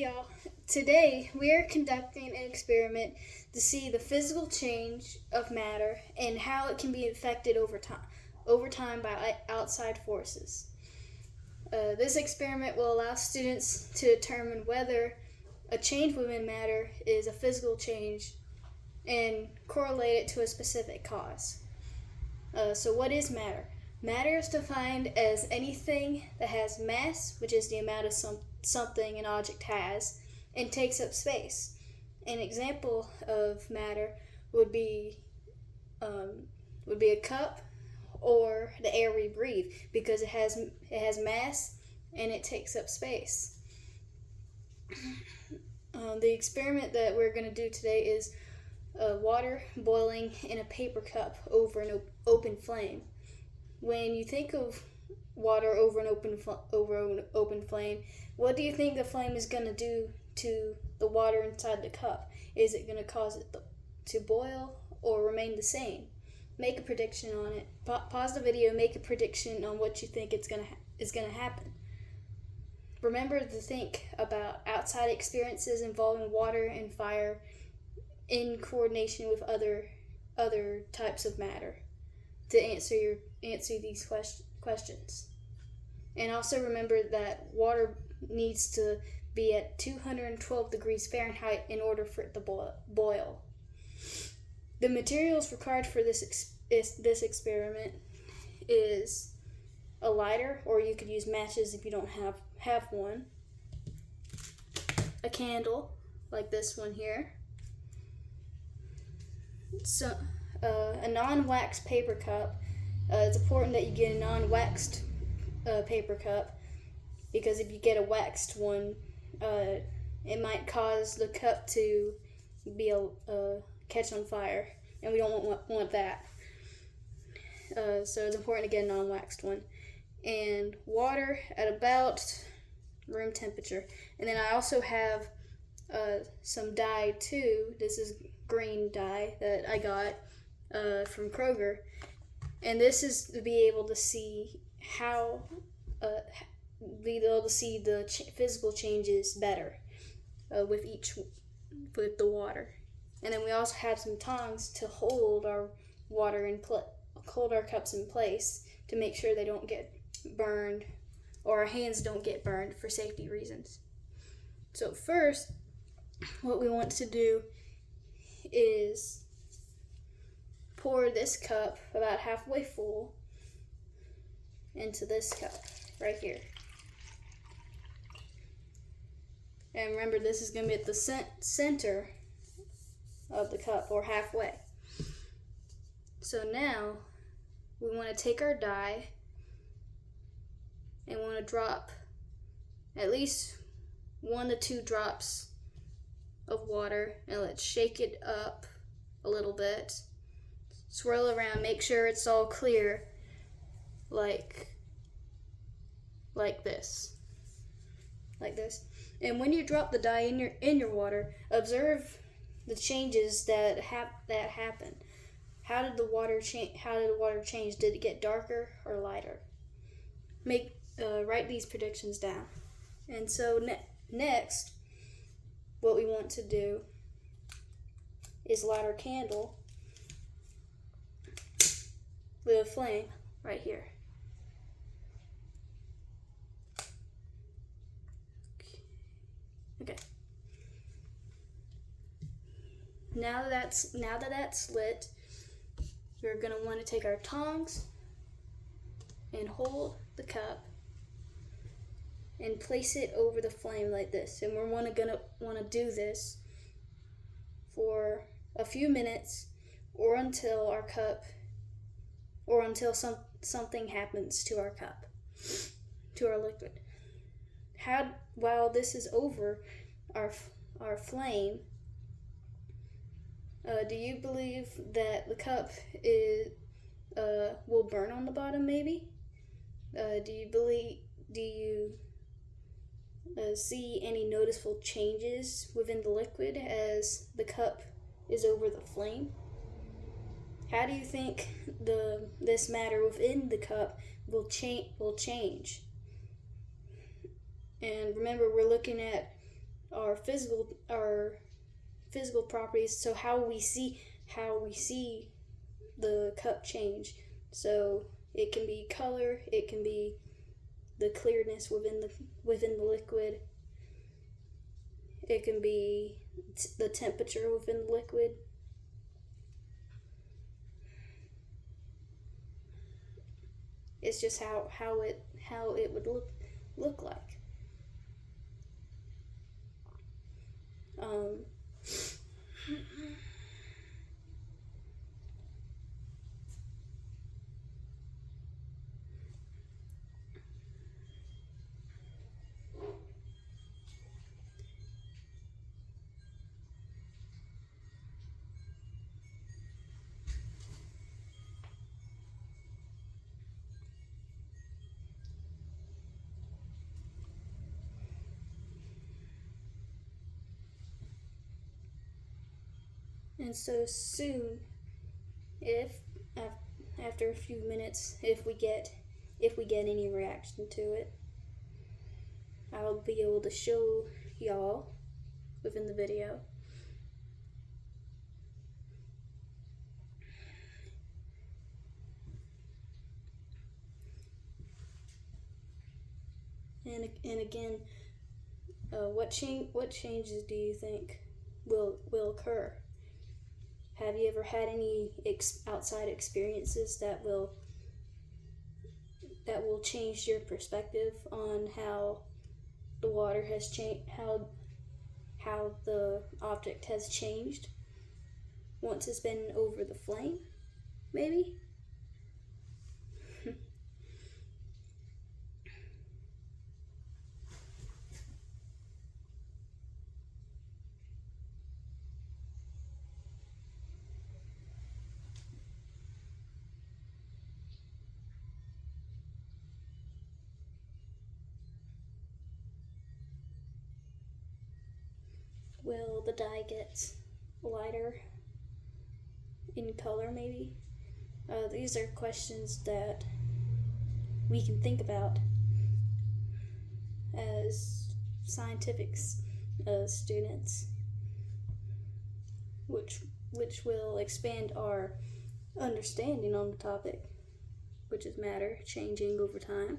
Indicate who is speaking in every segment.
Speaker 1: Hey y'all, today we are conducting an experiment to see the physical change of matter and how it can be affected over time by outside forces. This experiment will allow students to determine whether a change within matter is a physical change and correlate it to a specific cause. So what is matter? Matter is defined as anything that has mass, which is the amount of something an object has, and takes up space. An example of matter would be a cup or the air we breathe, because it has mass and it takes up space. The experiment that we're going to do today is water boiling in a paper cup over an open flame. When you think of water over an open flame, what do you think the flame is going to do to the water inside the cup? Is it going to cause it to boil or remain the same? Make a prediction on it. Pause the video, make a prediction on what you think is going to happen. Remember to think about outside experiences involving water and fire in coordination with other types of matter to answer these questions. And also remember that water needs to be at 212 degrees Fahrenheit in order for it to boil. The materials required for this experiment is a lighter, or you could use matches if you don't have one, a candle like this one here, so a non-waxed paper cup. It's important that you get a non-waxed paper cup, because if you get a waxed one, it might cause the cup to be catch on fire, and we don't want that. So it's important to get a non-waxed one, and water at about room temperature. And then I also have some dye too. This is green dye that I got from Kroger, and this is to be able to see how the physical changes better with the water. And then we also have some tongs to hold our hold our cups in place to make sure they don't get burned, or our hands don't get burned, for safety reasons. So first, what we want to do is pour this cup about halfway full into this cup right here. And remember, this is going to be at the center of the cup, or halfway. So now we want to take our dye and want to drop at least 1 to 2 drops of water, and let's shake it up a little bit. Swirl around, make sure it's all clear, like this. And when you drop the dye in your water, observe the changes that happen. How did the water change? Did it get darker or lighter? Write these predictions down. And so next, what we want to do is light our candle with a flame right here. Okay. Now that that's lit, we're going to want to take our tongs and hold the cup and place it over the flame like this. And we're gonna want to do this for a few minutes, or until something happens to our cup, to our liquid. While this is over our flame, do you believe that the cup will burn on the bottom? Maybe. Do you see any noticeable changes within the liquid as the cup is over the flame? How do you think this matter within the cup will change? And remember, we're looking at our physical properties, so how we see the cup change. So it can be color, it can be the clearness within the liquid, it can be the temperature within the liquid. It's just how it would look like. Um, and so soon, if after a few minutes, if we get any reaction to it, I'll be able to show y'all within the video. And again, what changes do you think will occur? Have you ever had any outside experiences that will change your perspective on how the water has changed, how the object has changed once it's been over the flame, maybe? Will the dye get lighter in color, maybe? These are questions that we can think about as scientific students, which will expand our understanding on the topic, which is matter changing over time.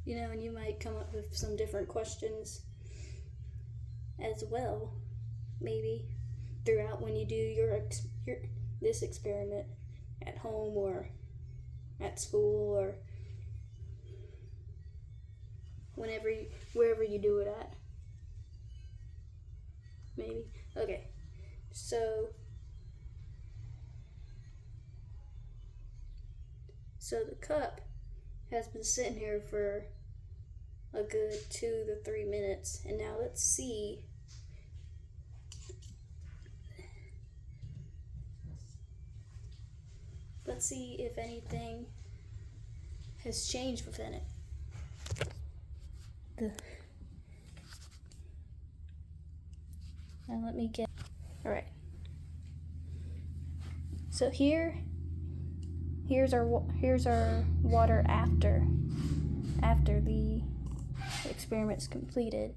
Speaker 1: And you might come up with some different questions as well, maybe throughout when you do your this experiment at home or at school or wherever you do it at. Maybe. Okay. So the cup has been sitting here for a good 2 to 3 minutes, and now let's see if anything has changed within it. Now let me get. All right. So here's our water after the experiment's completed.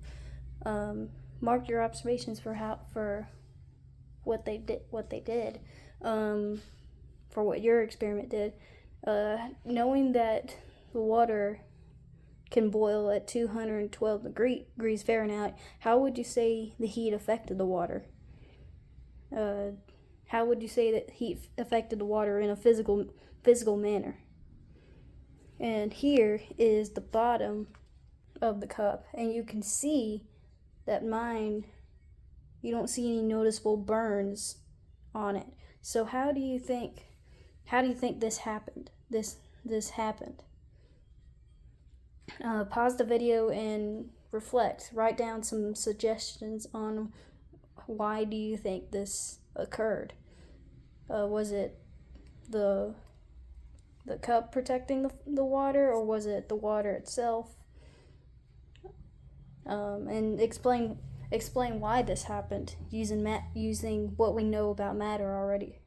Speaker 1: Mark your observations for what they did, for what your experiment did. Knowing that the water can boil at 212 degrees Fahrenheit, how would you say the heat affected the water? How would you say that heat affected the water in a physical manner? And here is the bottom of the cup, and you can see that mine, you don't see any noticeable burns on it. So how do you think this happened? This happened. Pause the video and reflect. Write down some suggestions on why do you think this occurred. Was it the the cup protecting the water, or was it the water itself? And explain why this happened using what we know about matter already.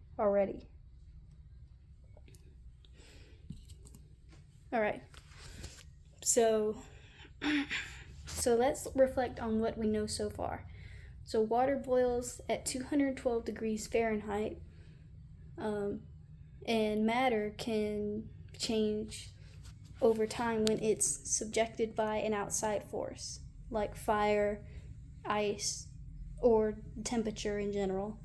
Speaker 1: All right. So let's reflect on what we know so far. So water boils at 212 degrees Fahrenheit, and matter can change over time when it's subjected by an outside force, like fire, ice, or temperature in general.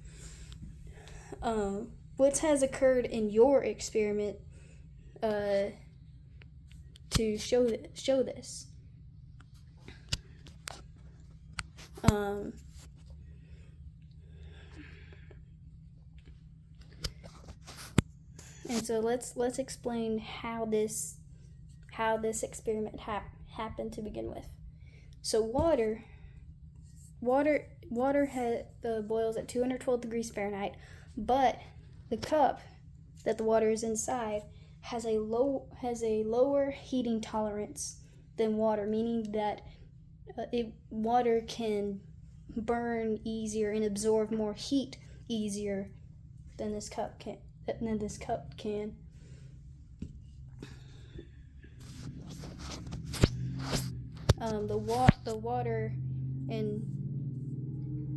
Speaker 1: What has occurred in your experiment to show this? And so let's explain how this experiment happened to begin with. So water boils at 212 degrees Fahrenheit, but the cup that the water is inside has a lower heating tolerance than water, meaning that water can burn easier and absorb more heat easier than this cup can. The water, and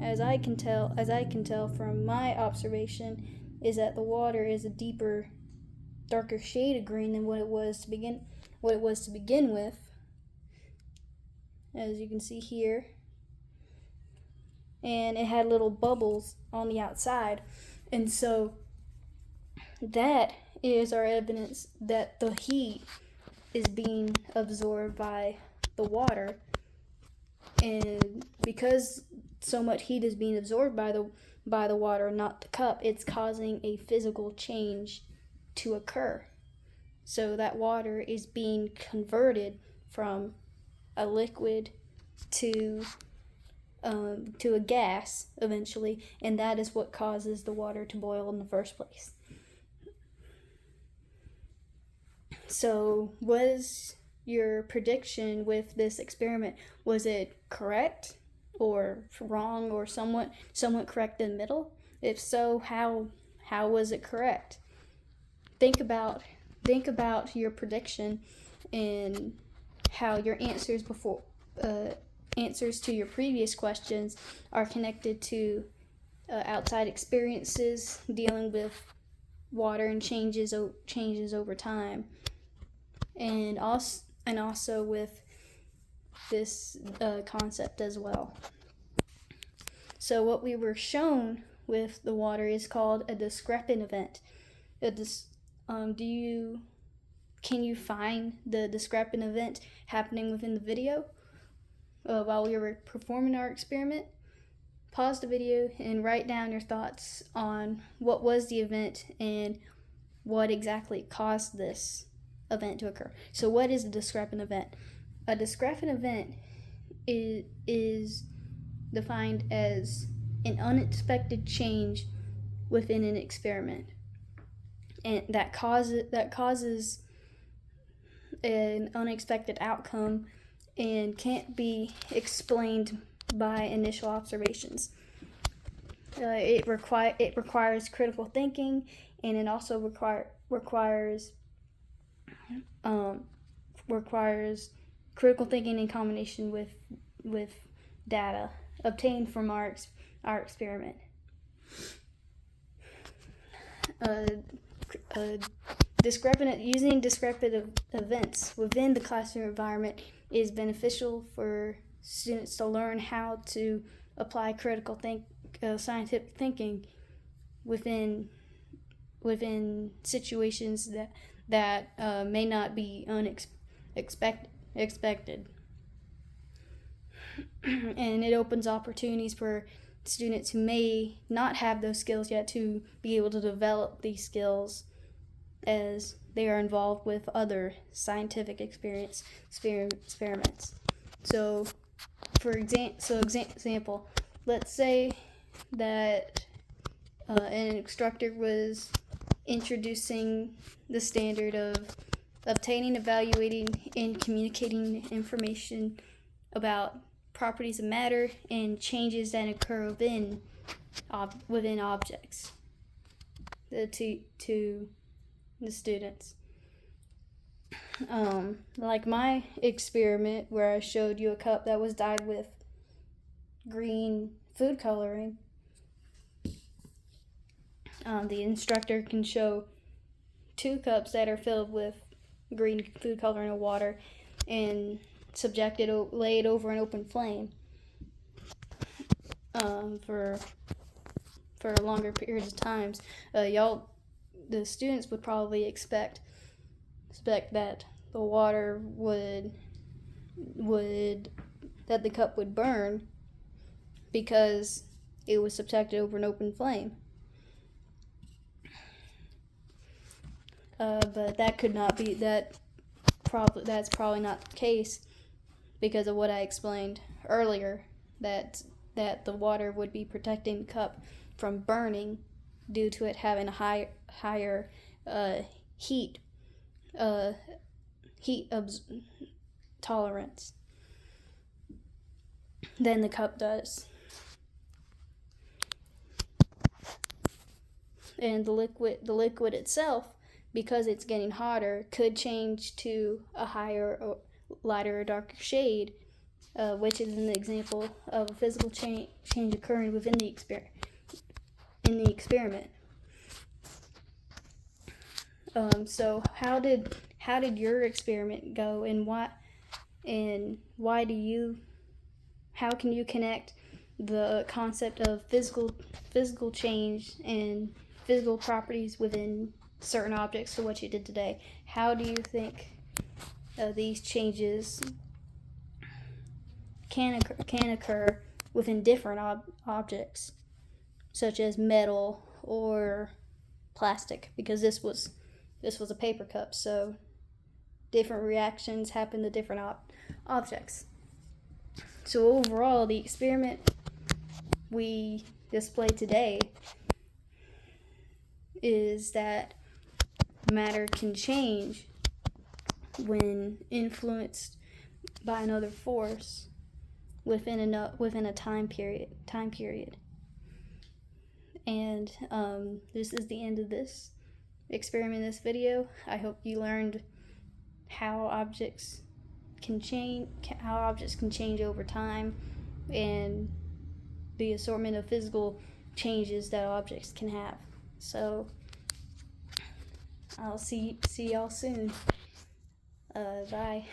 Speaker 1: as I can tell from my observation, is that the water is a deeper, darker shade of green than what it was to begin with. As you can see here, and it had little bubbles on the outside, and so that is our evidence that the heat is being absorbed by the water, and because so much heat is being absorbed by the water, not the cup, it's causing a physical change to occur. So that water is being converted from a liquid to a gas eventually, and that is what causes the water to boil in the first place. So, was your prediction with this experiment, was it correct or wrong, or somewhat correct in the middle? If so, how was it correct? Think about your prediction and how your answers to your previous questions are connected to outside experiences dealing with water and changes over time, and also with this concept as well. So what we were shown with the water is called a discrepant event. Can you find the discrepant event happening within the video while we were performing our experiment? Pause the video and write down your thoughts on what was the event and what exactly caused this event to occur. So what is a discrepant event? A discrepant event is defined as an unexpected change within an experiment, and that causes an unexpected outcome and can't be explained by initial observations. It requires critical thinking, and it also requires critical thinking in combination with data obtained from our experiment. Using discrepant events within the classroom environment is beneficial for students to learn how to apply critical scientific thinking within situations that may not be expected. And it opens opportunities for students who may not have those skills yet to be able to develop these skills as they are involved with other scientific experiments. So, for example, let's say that an instructor was introducing the standard of obtaining, evaluating, and communicating information about properties of matter and changes that occur within objects to the students. Like my experiment where I showed you a cup that was dyed with green food coloring, the instructor can show 2 cups that are filled with green food coloring of water and lay it over an open flame for longer periods of times. The students would probably expect that the water that the cup would burn because it was subjected over an open flame. But that could not be that's probably not the case because of what I explained earlier, that the water would be protecting the cup from burning due to it having a higher heat tolerance than the cup does. And the liquid itself, because it's getting hotter, could change to a higher or lighter or darker shade, which is an example of a physical change occurring within the experiment. So how did your experiment go, and how can you connect the concept of physical change and physical properties within certain objects to what you did today? How do you think these changes can occur within different objects, such as metal or plastic? Because this was a paper cup, so different reactions happen to different objects. So overall, the experiment we displayed today is that matter can change when influenced by another force within a time period. And this is the end of this experiment, this video. I hope you learned how objects can change over time, and the assortment of physical changes that objects can have. So I'll see y'all soon. Bye.